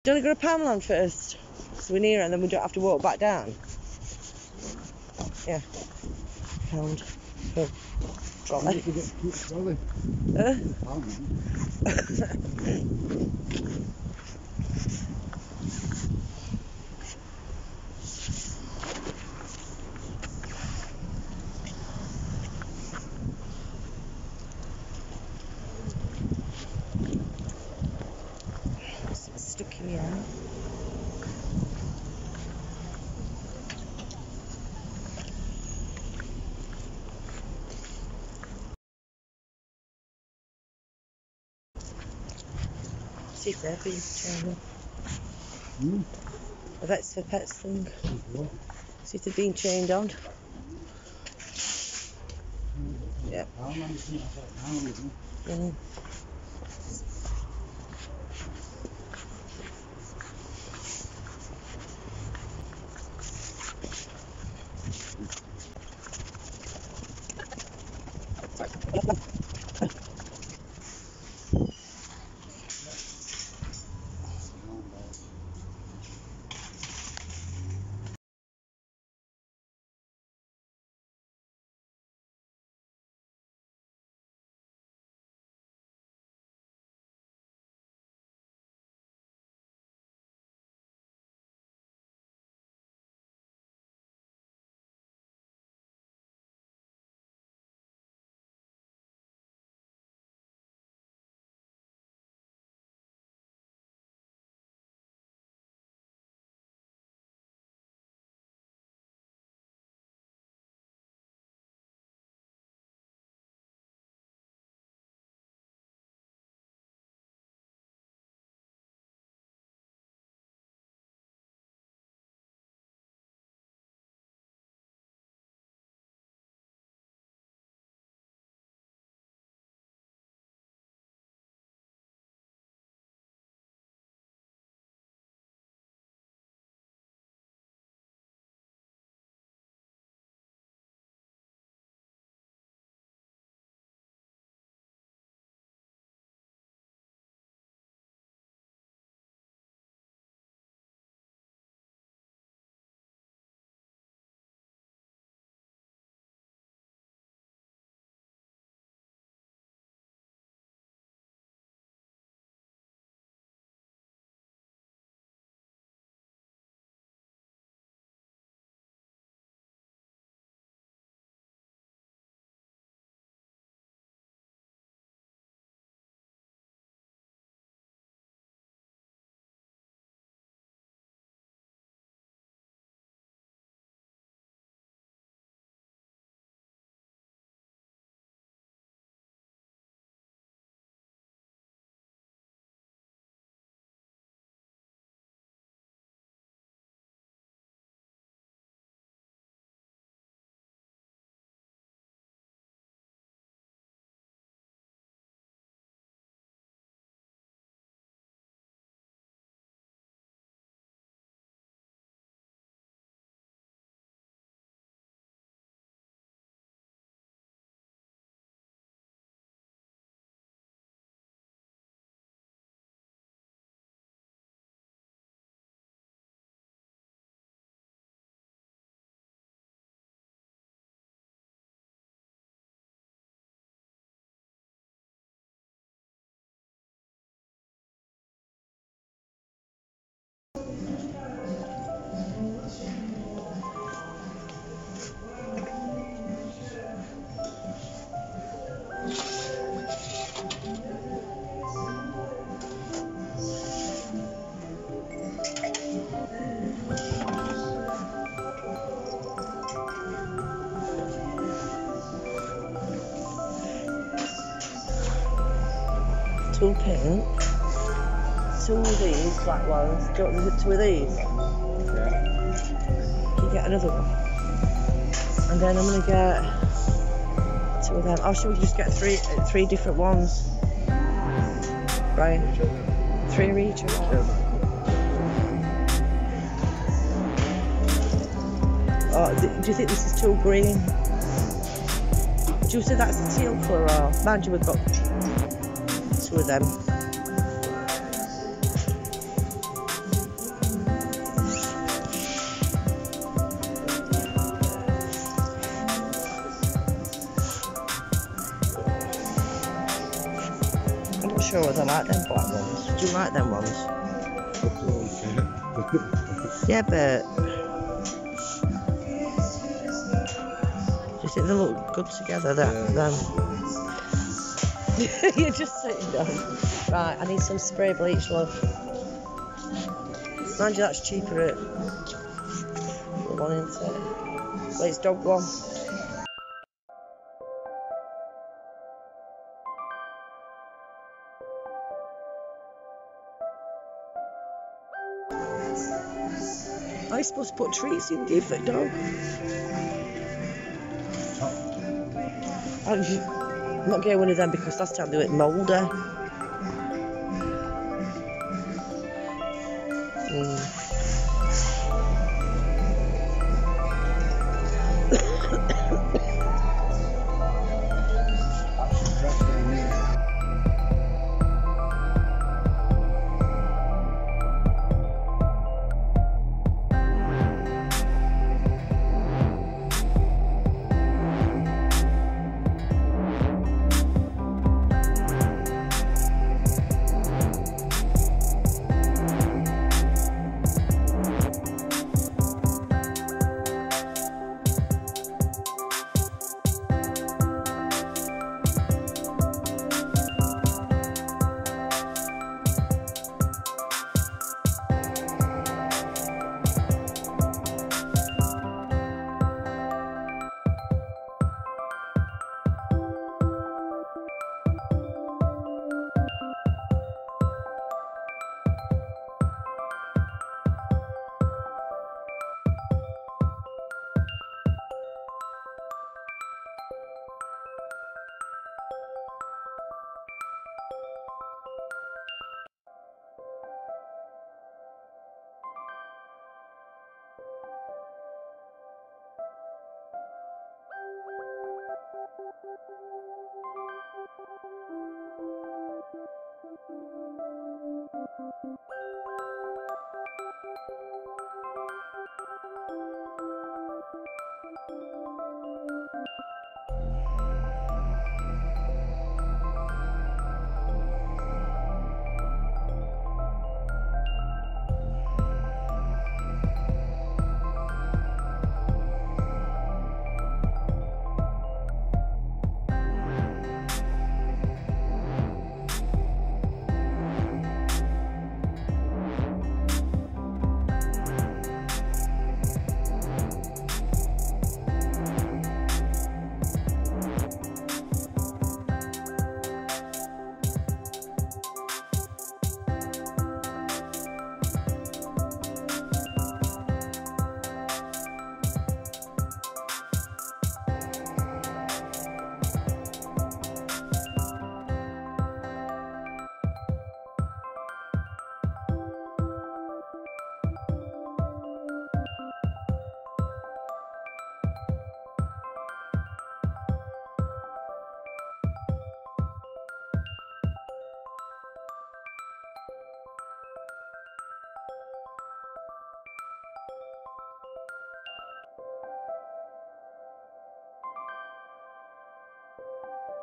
Do you want to go to Poundland first? So we're near and then we don't have to walk back down. Yeah. Pound. Oh. Trolley. Stuck in here. See if they're being chained on. A Vets for Pets thing. See if they're being chained on. Yeah. Two pink, two of these black ones. Do you want two of these? Yeah. Can you get another one? And then I'm going to get two of them. Oh, should we just get three different ones? Right. Three each. Oh, do you think this is too green? Do you say that's the teal colour or? Mind you, we've got two of them. sure whether I like them black ones. Do you like them ones? Yeah, but do you think they look good together? Them. You're just sitting down. Right, I need some spray bleach, love. Mind you, that's cheaper at the one, isn't it? Well, it's dog one. Are you supposed to put treats in there for the dog? I'm not getting one of them because last time they were mouldy.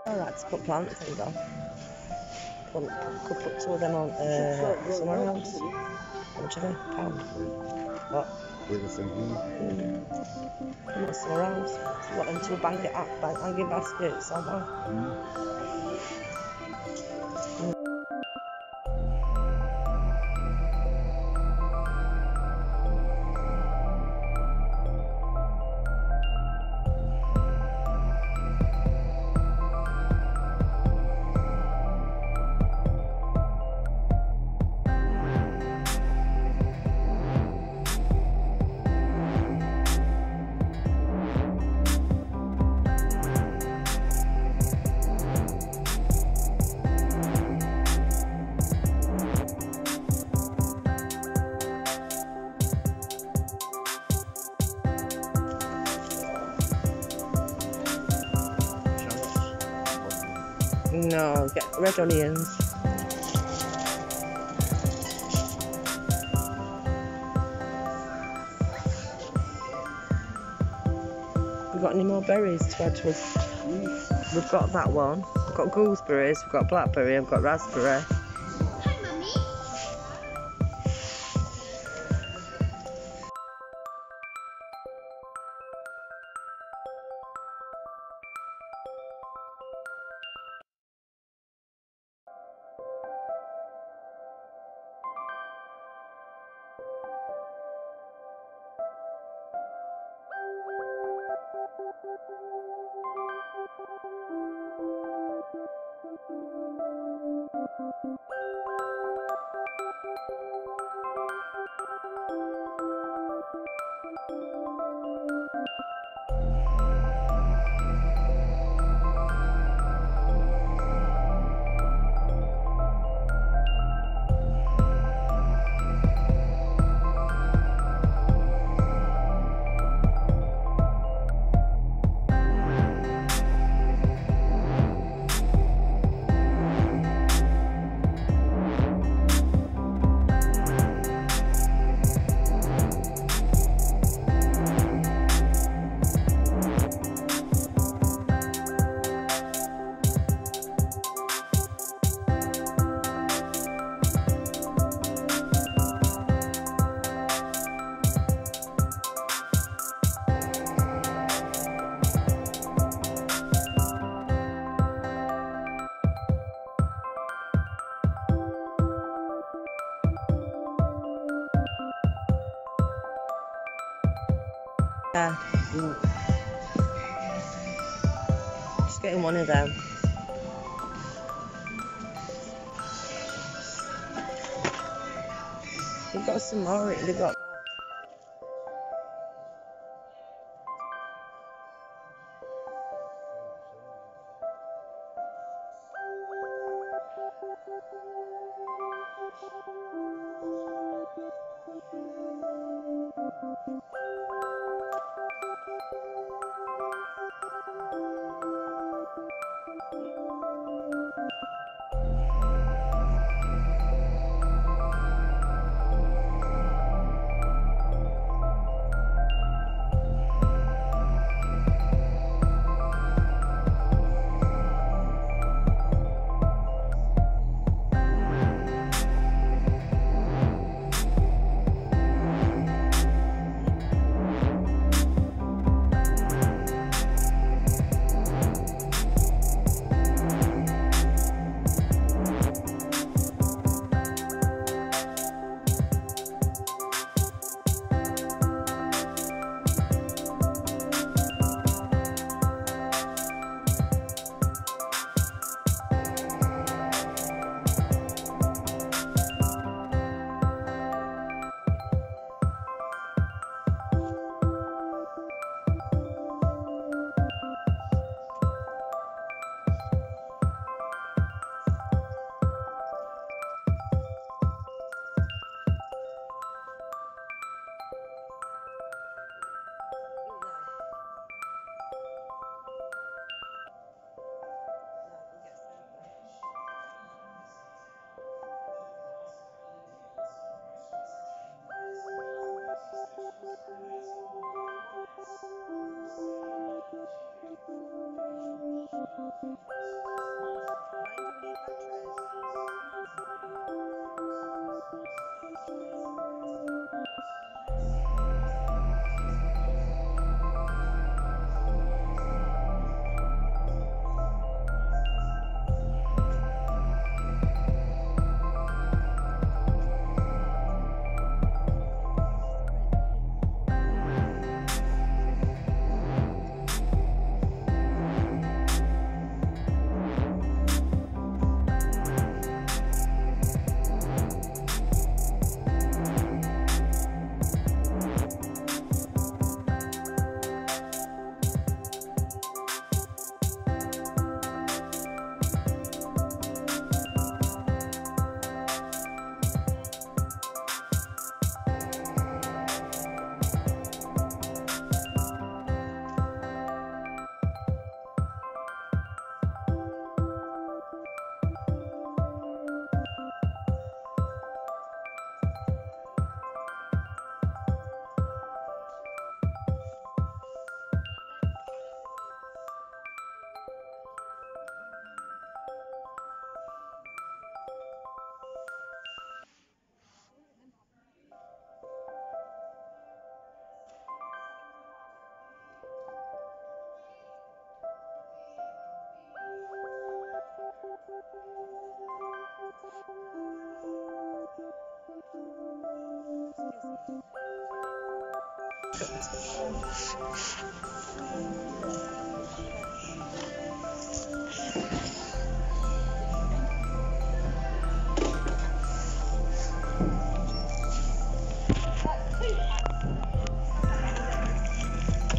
I like to put plant things on. Could put two of them on somewhere else. How much are they? £1. What? With the same thing. Put somewhere else. What, them two hanging baskets somewhere? No, get red onions. We got any more berries to add to us? We've got that one. got gooseberries, we've got blackberry, I've got raspberry. Yeah. Just getting one of them. They've got some more. They've got.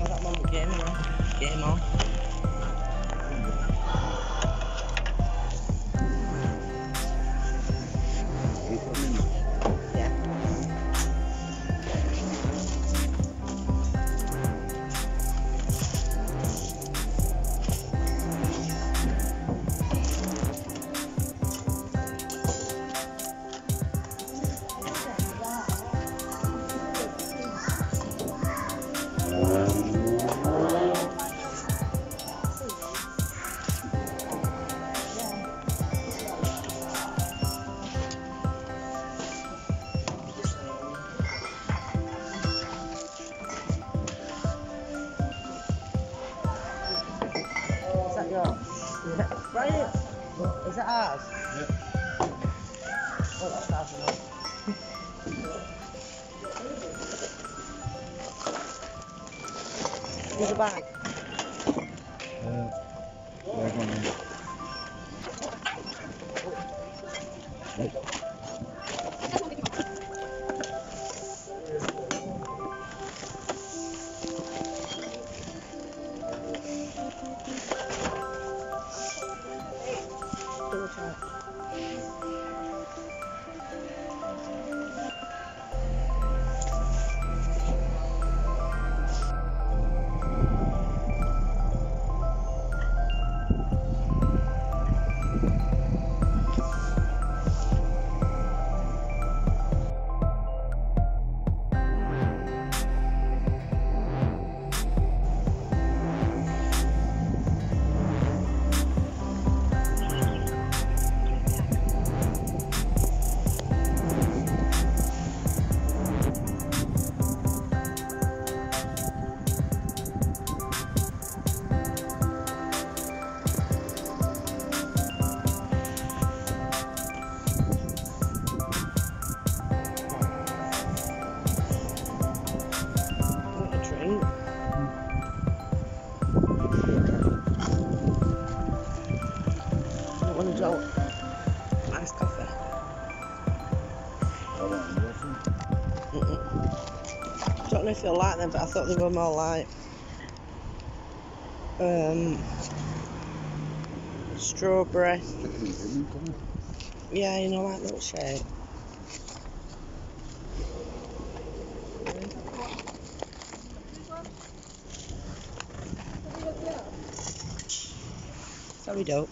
that one game on. Game on. Yeah. Is that yours? Yeah. Right. Is that ours? Yeah. Oh, that's ours. Here's a bag. Yeah, go on then. Double check. Iced coffee. Don't know if you'll like them, but I thought they were more like strawberry. Yeah, you know, like milkshake. Sorry, don't.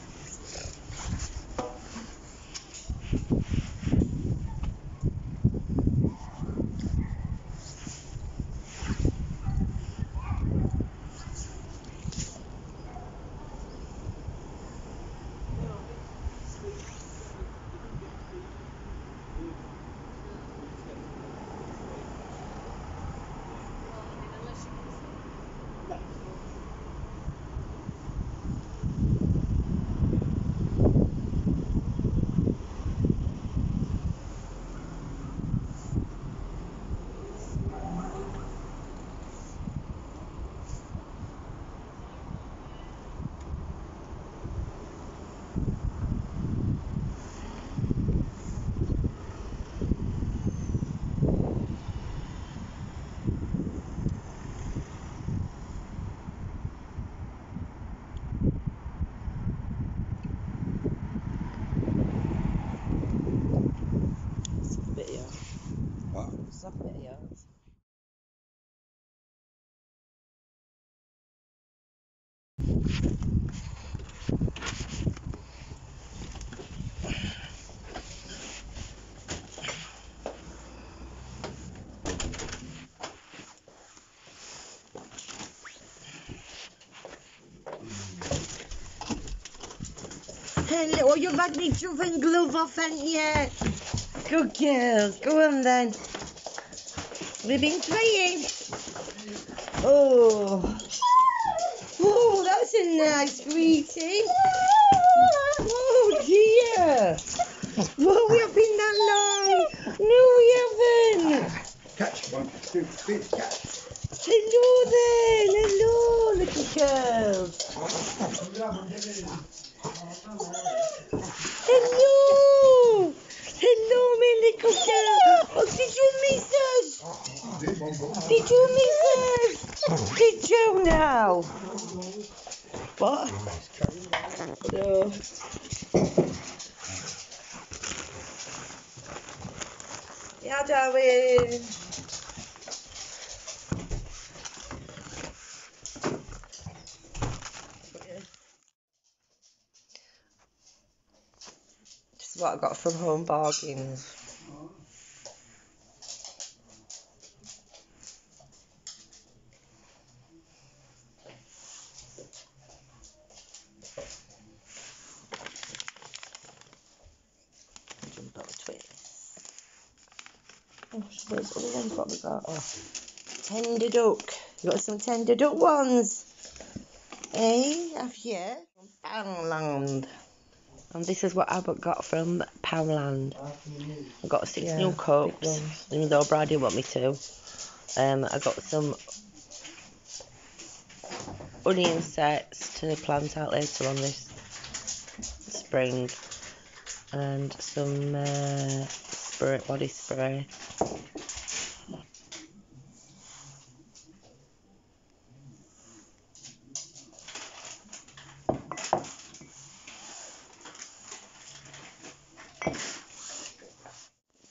Soft videos. Hello, you've had me jumping glove off, haven't you? Good girls, go on then. We've been playing. Oh, oh, that's a nice greeting. Oh dear. Well, we have been that long. No, we haven't. Catch 1, 2, 3, catch. Hello there. Hello, little girls. Hello. Hello, my little girl. Oh, did you miss us? Did you miss us? Did you now? What? No. Yeah, darling. This is what I got from Home Bargains. Jump out of it. Oh, those other ones what we got. Oh. Tender duck. You got some tender duck ones? Eh? Have you? From Poundland. And this is what I got from Poundland. I got 6 new cups, even though Brad didn't want me to. I got some onion sets to plant out later on this spring, and some body spray.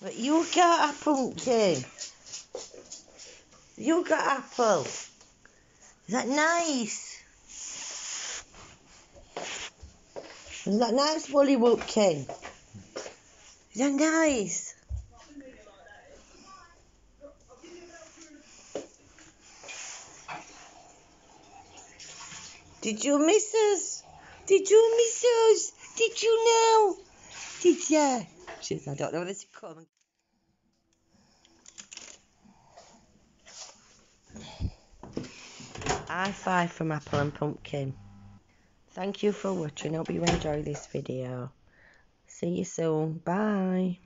But you got a pumpkin. You got apple. Is that nice? Is that nice, Wally Woodkin? Is that nice? Did you miss us? Did you miss us? Did you know? Did ya? Jeez, I don't know whether to come. High five from Apple and Pumpkin. Thank you for watching. Hope you enjoy this video. See you soon. Bye.